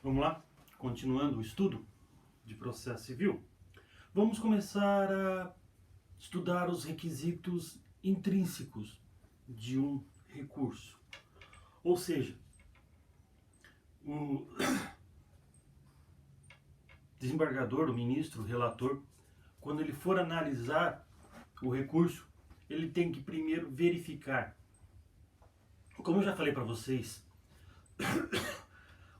Vamos lá? Continuando o estudo de processo civil, vamos começar a estudar os requisitos intrínsecos de um recurso. Ou seja, o desembargador, o ministro, o relator, quando ele for analisar o recurso, ele tem que primeiro verificar. Como eu já falei para vocês,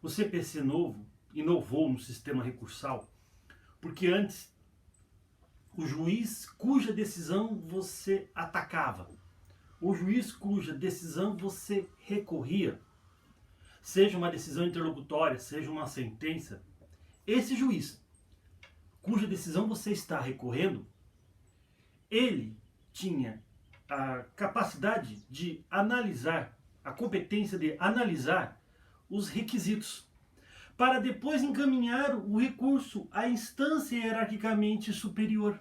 o CPC novo inovou no sistema recursal, porque antes o juiz cuja decisão você atacava, o juiz cuja decisão você recorria, seja uma decisão interlocutória, seja uma sentença, esse juiz cuja decisão você está recorrendo, ele tinha a capacidade de analisar, a competência de analisar os requisitos, para depois encaminhar o recurso à instância hierarquicamente superior.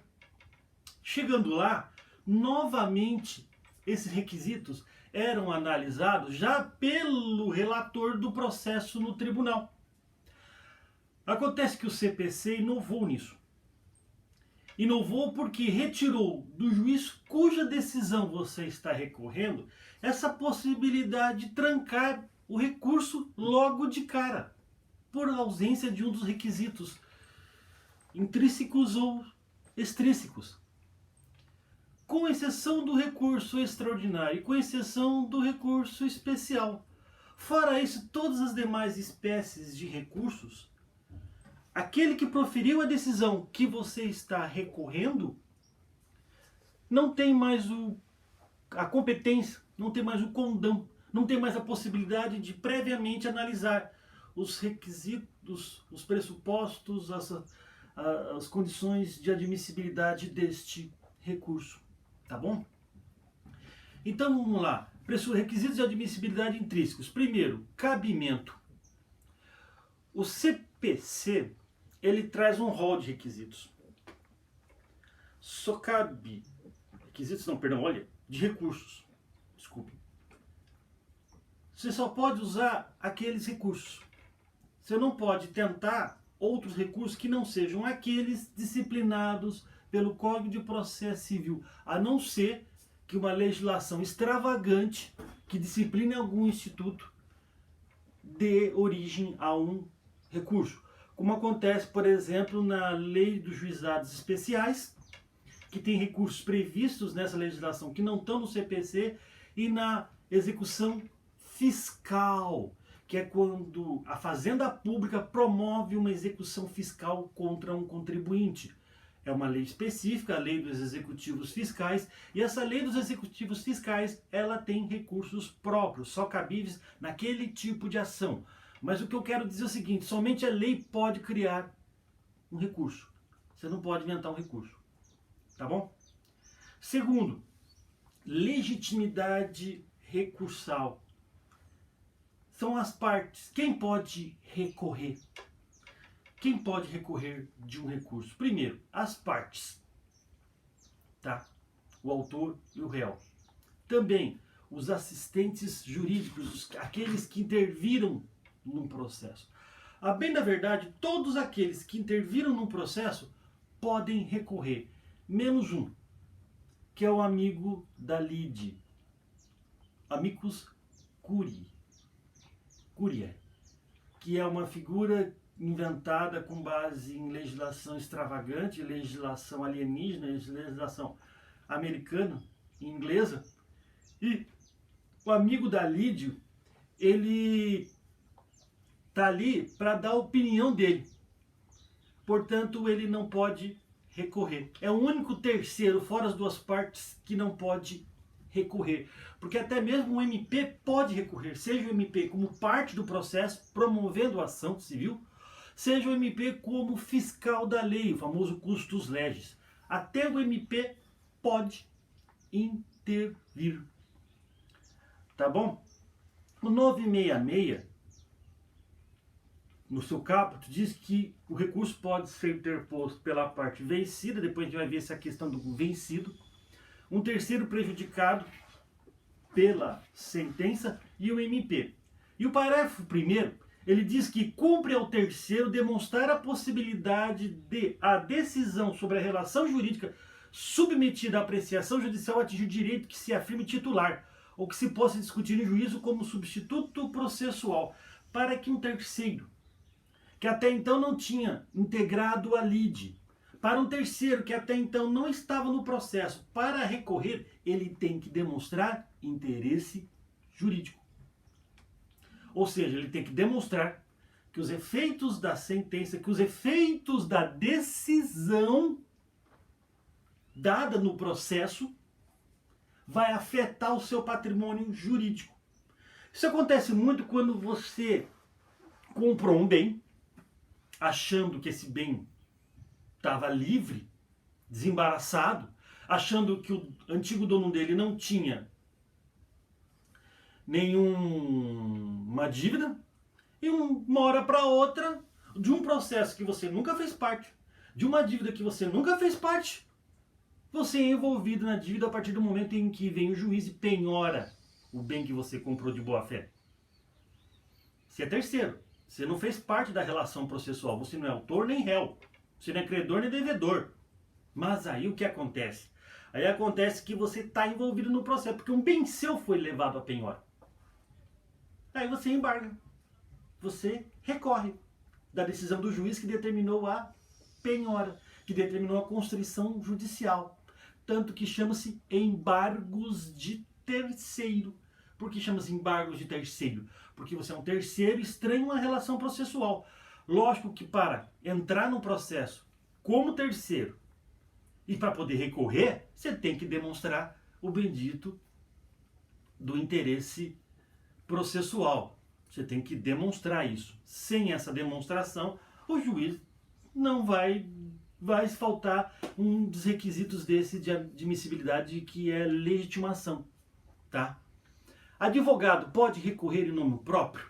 Chegando lá, novamente, esses requisitos eram analisados já pelo relator do processo no tribunal. Acontece que o CPC inovou nisso. Inovou porque retirou do juiz cuja decisão você está recorrendo essa possibilidade de trancar o recurso logo de cara, por ausência de um dos requisitos intrínsecos ou extrínsecos. Com exceção do recurso extraordinário e com exceção do recurso especial. Fora isso, todas as demais espécies de recursos, aquele que proferiu a decisão que você está recorrendo não tem mais a competência, não tem mais o condão, não tem mais a possibilidade de previamente analisar os requisitos, os pressupostos, as condições de admissibilidade deste recurso. Tá bom? Então vamos lá. Requisitos de admissibilidade intrínsecos. Primeiro, cabimento. O CPC, ele traz um rol de requisitos. Só cabe... de recursos. Desculpe. Você só pode usar aqueles recursos. Você não pode tentar outros recursos que não sejam aqueles disciplinados pelo Código de Processo Civil, a não ser que uma legislação extravagante que discipline algum instituto dê origem a um recurso. Como acontece, por exemplo, na Lei dos Juizados Especiais, que tem recursos previstos nessa legislação que não estão no CPC, e na execução fiscal, que é quando a Fazenda Pública promove uma execução fiscal contra um contribuinte. É uma lei específica, a Lei dos Executivos Fiscais, e essa Lei dos Executivos Fiscais, ela tem recursos próprios, só cabíveis naquele tipo de ação. Mas o que eu quero dizer é o seguinte, somente a lei pode criar um recurso. Você não pode inventar um recurso. Tá bom? Segundo, legitimidade recursal. São as partes. Quem pode recorrer? Quem pode recorrer de um recurso? Primeiro, as partes. Tá? O autor e o réu. Também os assistentes jurídicos, aqueles que interviram num processo. A bem da verdade, todos aqueles que interviram num processo podem recorrer. Menos um, que é o amigo da lide. Amicus curiae, que é uma figura inventada com base em legislação extravagante, legislação alienígena, legislação americana e inglesa. E o amigo da lide, ele está ali para dar a opinião dele. Portanto, ele não pode recorrer. É o único terceiro, fora as duas partes, que não pode recorrer. Porque até mesmo o MP pode recorrer, seja o MP como parte do processo, promovendo a ação civil, seja o MP como fiscal da lei, o famoso custos legis. Até o MP pode intervir. Tá bom? O 966, no seu caput, diz que o recurso pode ser interposto pela parte vencida, depois a gente vai ver essa questão do vencido, um terceiro prejudicado pela sentença e o MP. E o parágrafo primeiro, Ele diz que cumpre ao terceiro demonstrar a possibilidade de a decisão sobre a relação jurídica submetida à apreciação judicial atingir o direito que se afirme titular, ou que se possa discutir em juízo como substituto processual, para que um terceiro, que até então não tinha integrado a lide, para um terceiro que até então não estava no processo, para recorrer, ele tem que demonstrar interesse jurídico. Ou seja, ele tem que demonstrar que os efeitos da sentença, que os efeitos da decisão dada no processo vai afetar o seu patrimônio jurídico. Isso acontece muito quando você comprou um bem, achando que esse bem estava livre, desembaraçado, achando que o antigo dono dele não tinha nenhuma dívida, e uma hora para outra, de um processo que você nunca fez parte, de uma dívida que você nunca fez parte, você é envolvido na dívida a partir do momento em que vem o juiz e penhora o bem que você comprou de boa fé. Você é terceiro, você não fez parte da relação processual, você não é autor nem réu, você não é credor nem devedor. Mas aí o que acontece? Aí acontece que você está envolvido no processo, porque um bem seu foi levado a penhora. Aí você embarga, você recorre da decisão do juiz que determinou a penhora, que determinou a constrição judicial. Tanto que chama-se embargos de terceiro. Por que chama-se embargos de terceiro? Porque você é um terceiro estranho à relação processual. Lógico que para entrar no processo como terceiro e para poder recorrer, você tem que demonstrar o bendito do interesse processual. Você tem que demonstrar isso. Sem essa demonstração, o juiz não vai faltar um dos requisitos desse de admissibilidade, que é legitimação, tá? Advogado pode recorrer em nome próprio?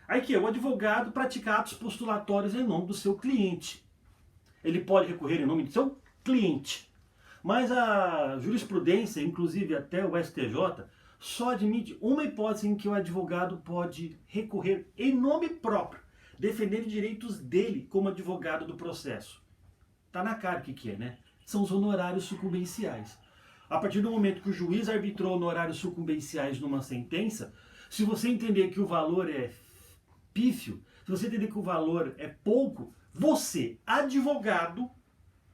Aí que o advogado pratica atos postulatórios em nome do seu cliente. Ele pode recorrer em nome do seu cliente. Mas a jurisprudência, inclusive até o STJ, só admite uma hipótese em que o advogado pode recorrer em nome próprio, defendendo direitos dele como advogado do processo. Tá na cara o que é, né? São os honorários sucumbenciais. A partir do momento que o juiz arbitrou honorários sucumbenciais numa sentença, se você entender que o valor é pífio, se você entender que o valor é pouco, você, advogado,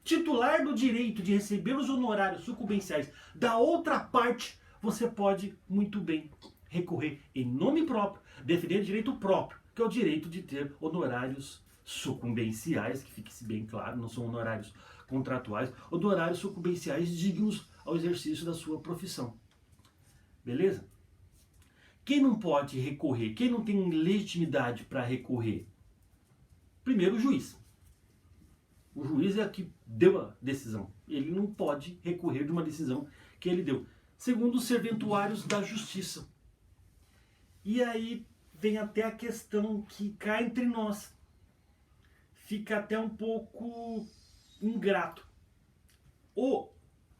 titular do direito de receber os honorários sucumbenciais da outra parte, você pode muito bem recorrer em nome próprio, defender direito próprio, que é o direito de ter honorários sucumbenciais, que fique bem claro, não são honorários contratuais, honorários sucumbenciais dignos ao exercício da sua profissão. Beleza? Quem não pode recorrer? Quem não tem legitimidade para recorrer? Primeiro, o juiz. O juiz é que deu a decisão. Ele não pode recorrer de uma decisão que ele deu. Segundo, os serventuários da justiça. E aí vem até a questão que cai entre nós. Fica até um pouco ingrato. O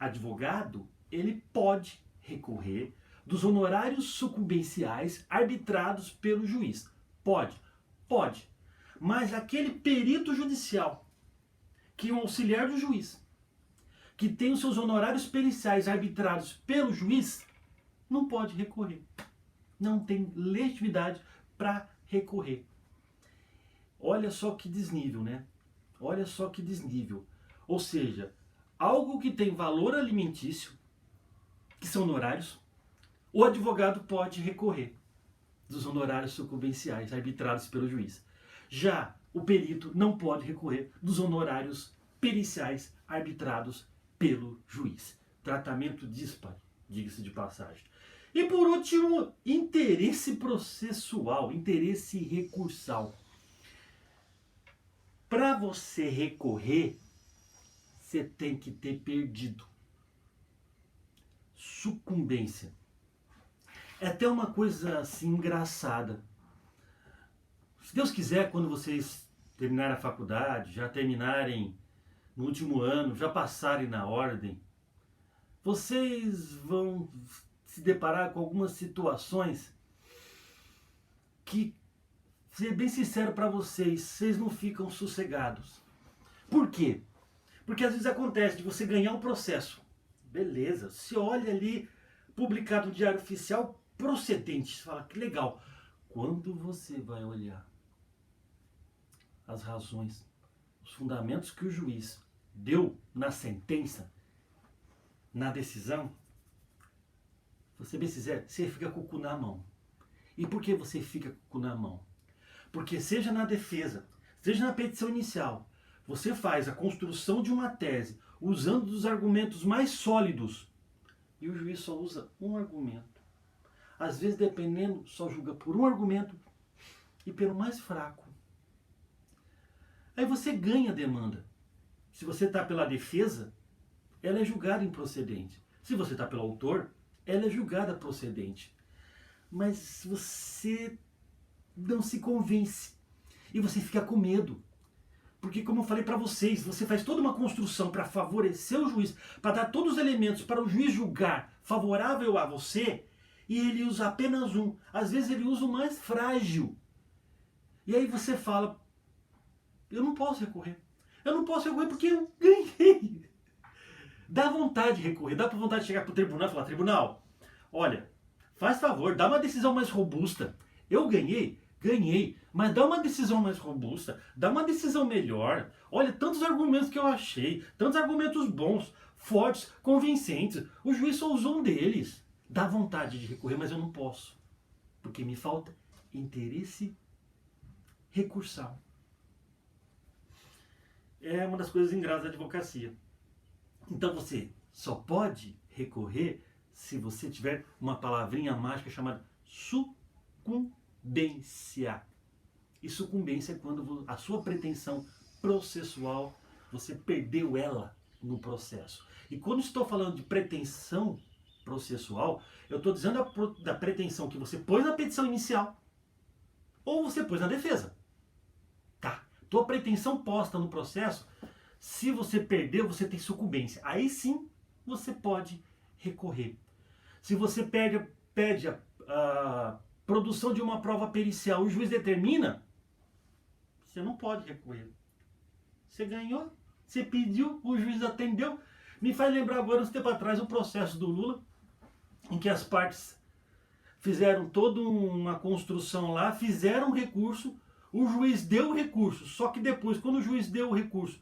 advogado, ele pode recorrer dos honorários sucumbenciais arbitrados pelo juiz. Pode. Mas aquele perito judicial, que é um auxiliar do juiz, que tem os seus honorários periciais arbitrados pelo juiz, não pode recorrer. Não tem legitimidade para recorrer. Olha só que desnível, né? Olha só que desnível. Ou seja, algo que tem valor alimentício, que são honorários, o advogado pode recorrer dos honorários sucumbenciais arbitrados pelo juiz. Já o perito não pode recorrer dos honorários periciais arbitrados pelo juiz. Tratamento dispar, diga-se de passagem. E por último, interesse processual, interesse recursal. Para você recorrer, você tem que ter perdido. Sucumbência. É até uma coisa assim engraçada. Se Deus quiser, quando vocês terminarem a faculdade, já terminarem no último ano, já passarem na ordem, vocês vão se deparar com algumas situações que ser bem sincero para vocês, vocês não ficam sossegados. Por quê? Porque às vezes acontece de você ganhar um processo. Beleza, você olha ali, publicado no Diário Oficial, procedente. Você fala, que legal. Quando você vai olhar as razões, os fundamentos que o juiz deu na sentença, na decisão, você bem sincero, você fica com o cu na mão. E por que você fica com o cu na mão? Porque seja na defesa, seja na petição inicial, você faz a construção de uma tese usando os argumentos mais sólidos e o juiz só usa um argumento. Às vezes, dependendo, só julga por um argumento e pelo mais fraco. Aí você ganha a demanda. Se você está pela defesa, ela é julgada improcedente. Se você está pelo autor, ela é julgada procedente. Mas você não se convence e você fica com medo. Porque, como eu falei para vocês, você faz toda uma construção para favorecer o juiz, para dar todos os elementos para o juiz julgar favorável a você, e ele usa apenas um. Às vezes ele usa o mais frágil. E aí você fala, eu não posso recorrer. Eu não posso recorrer porque eu ganhei. Dá vontade de recorrer, dá vontade de chegar para o tribunal e falar, tribunal, olha, faz favor, dá uma decisão mais robusta. Eu ganhei, mas dá uma decisão mais robusta, dá uma decisão melhor. Olha, tantos argumentos que eu achei, tantos argumentos bons, fortes, convincentes. O juiz só usou um deles. Dá vontade de recorrer, mas eu não posso, porque me falta interesse recursal. É uma das coisas ingratas da advocacia. Então você só pode recorrer se você tiver uma palavrinha mágica chamada sucumbência. E sucumbência é quando a sua pretensão processual, você perdeu ela no processo. E quando estou falando de pretensão processual, eu estou dizendo da pretensão que você pôs na petição inicial ou você pôs na defesa. Tá. Tua pretensão posta no processo, se você perdeu, você tem sucumbência. Aí sim você pode recorrer. Se você pede a produção de uma prova pericial, o juiz determina, você não pode recorrer. Você ganhou, você pediu, o juiz atendeu. Me faz lembrar agora, uns tempo atrás, o processo do Lula, em que as partes fizeram toda uma construção lá, fizeram um recurso, o juiz deu o recurso, só que depois, quando o juiz deu o recurso,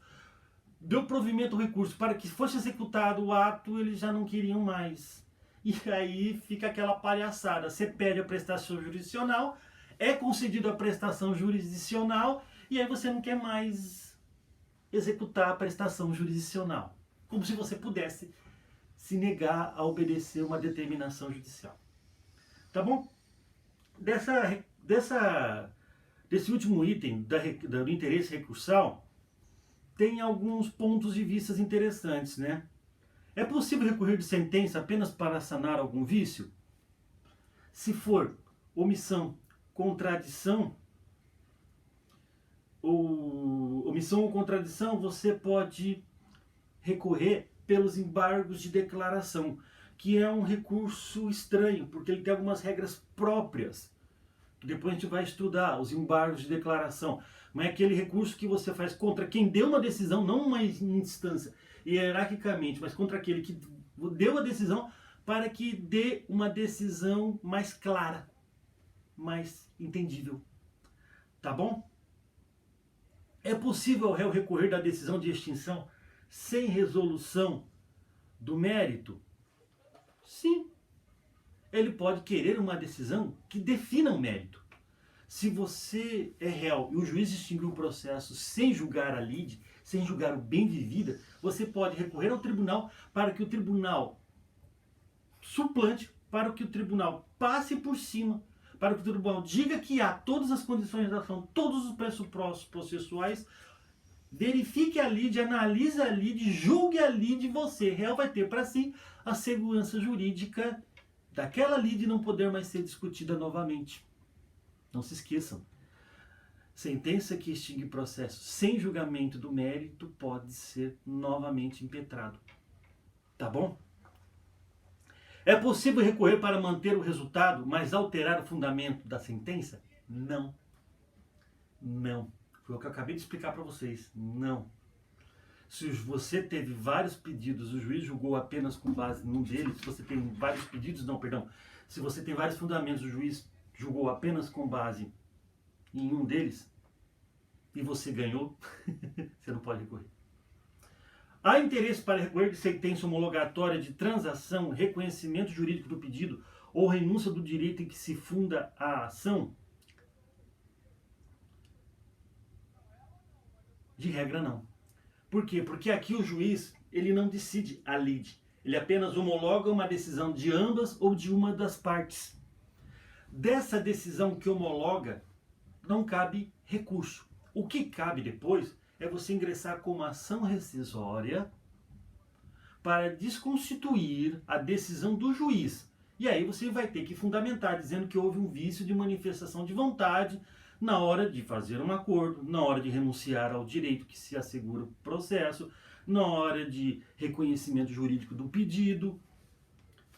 deu provimento ao recurso para que fosse executado o ato, eles já não queriam mais. E aí fica aquela palhaçada. Você pede a prestação jurisdicional, é concedida a prestação jurisdicional, e aí você não quer mais executar a prestação jurisdicional. Como se você pudesse se negar a obedecer uma determinação judicial. Tá bom? Desse último item do interesse recursal, tem alguns pontos de vista interessantes, né? É possível recorrer de sentença apenas para sanar algum vício? Se for omissão, contradição, omissão ou contradição, você pode recorrer pelos embargos de declaração, que é um recurso estranho, porque ele tem algumas regras próprias. Depois a gente vai estudar os embargos de declaração. Mas é aquele recurso que você faz contra quem deu uma decisão, não uma instância hierarquicamente, mas contra aquele que deu a decisão para que dê uma decisão mais clara, mais entendível. Tá bom? É possível o réu recorrer da decisão de extinção sem resolução do mérito? Sim. Ele pode querer uma decisão que defina o mérito. Se você é réu e o juiz extinguiu o processo sem julgar a lide, sem julgar o bem vivida, você pode recorrer ao tribunal para que o tribunal suplante, para que o tribunal passe por cima, para que o tribunal diga que há todas as condições da ação, todos os pressupostos processuais, verifique a lide, analise a lide, julgue a lide, você, réu, vai ter para si a segurança jurídica daquela lide não poder mais ser discutida novamente. Não se esqueçam. Sentença que extingue processo sem julgamento do mérito pode ser novamente impetrado. Tá bom? É possível recorrer para manter o resultado, mas alterar o fundamento da sentença? Não. Não. Foi o que eu acabei de explicar para vocês. Não. Se você teve vários pedidos, o juiz julgou apenas com base num deles, se você tem vários pedidos, não, perdão, se você tem vários fundamentos, o juiz julgou apenas com base em um deles, e você ganhou, você não pode recorrer. Há interesse para recorrer de sentença homologatória de transação, reconhecimento jurídico do pedido ou renúncia do direito em que se funda a ação? De regra, não. Por quê? Porque aqui o juiz, ele não decide a lide. Ele apenas homologa uma decisão de ambas ou de uma das partes. Dessa decisão que homologa, não cabe recurso. O que cabe depois é você ingressar com uma ação rescisória para desconstituir a decisão do juiz. E aí você vai ter que fundamentar, dizendo que houve um vício de manifestação de vontade na hora de fazer um acordo, na hora de renunciar ao direito que se assegura o processo, na hora de reconhecimento jurídico do pedido,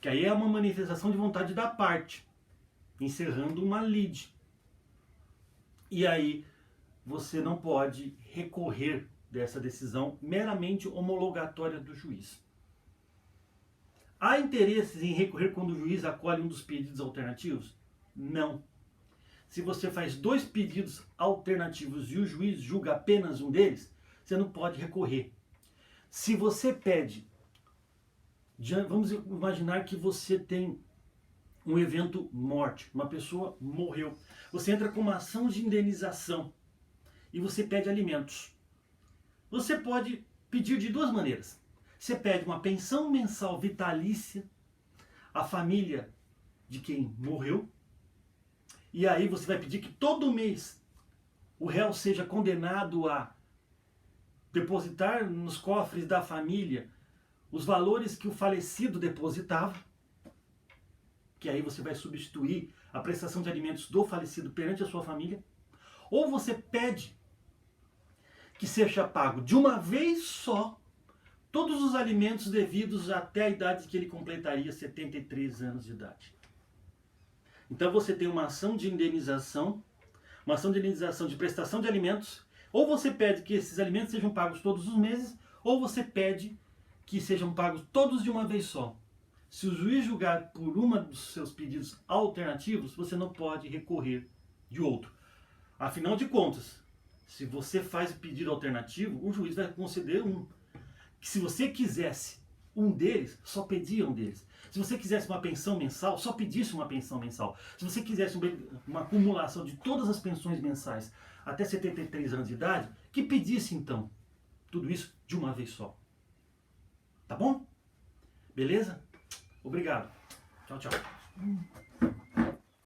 que aí é uma manifestação de vontade da parte, encerrando uma lide. E aí você não pode recorrer dessa decisão meramente homologatória do juiz. Há interesses em recorrer quando o juiz acolhe um dos pedidos alternativos? Não. Se você faz 2 pedidos alternativos e o juiz julga apenas um deles, você não pode recorrer. Se você pede, vamos imaginar que você tem um evento morte, uma pessoa morreu. Você entra com uma ação de indenização e você pede alimentos. Você pode pedir de 2 maneiras. Você pede uma pensão mensal vitalícia à família de quem morreu, e aí você vai pedir que todo mês o réu seja condenado a depositar nos cofres da família os valores que o falecido depositava, que aí você vai substituir a prestação de alimentos do falecido perante a sua família. Ou você pede que seja pago de uma vez só todos os alimentos devidos até a idade que ele completaria 73 anos de idade. Então você tem uma ação de indenização de prestação de alimentos, ou você pede que esses alimentos sejam pagos todos os meses, ou você pede que sejam pagos todos de uma vez só. Se o juiz julgar por uma dos seus pedidos alternativos, você não pode recorrer de outro. Afinal de contas, se você faz o pedido alternativo, o juiz vai conceder um. Que se você quisesse um deles, só pedia um deles. Se você quisesse uma pensão mensal, só pedisse uma pensão mensal. Se você quisesse uma acumulação de todas as pensões mensais até 73 anos de idade, que pedisse então tudo isso de uma vez só. Tá bom? Beleza? Obrigado. Tchau, tchau.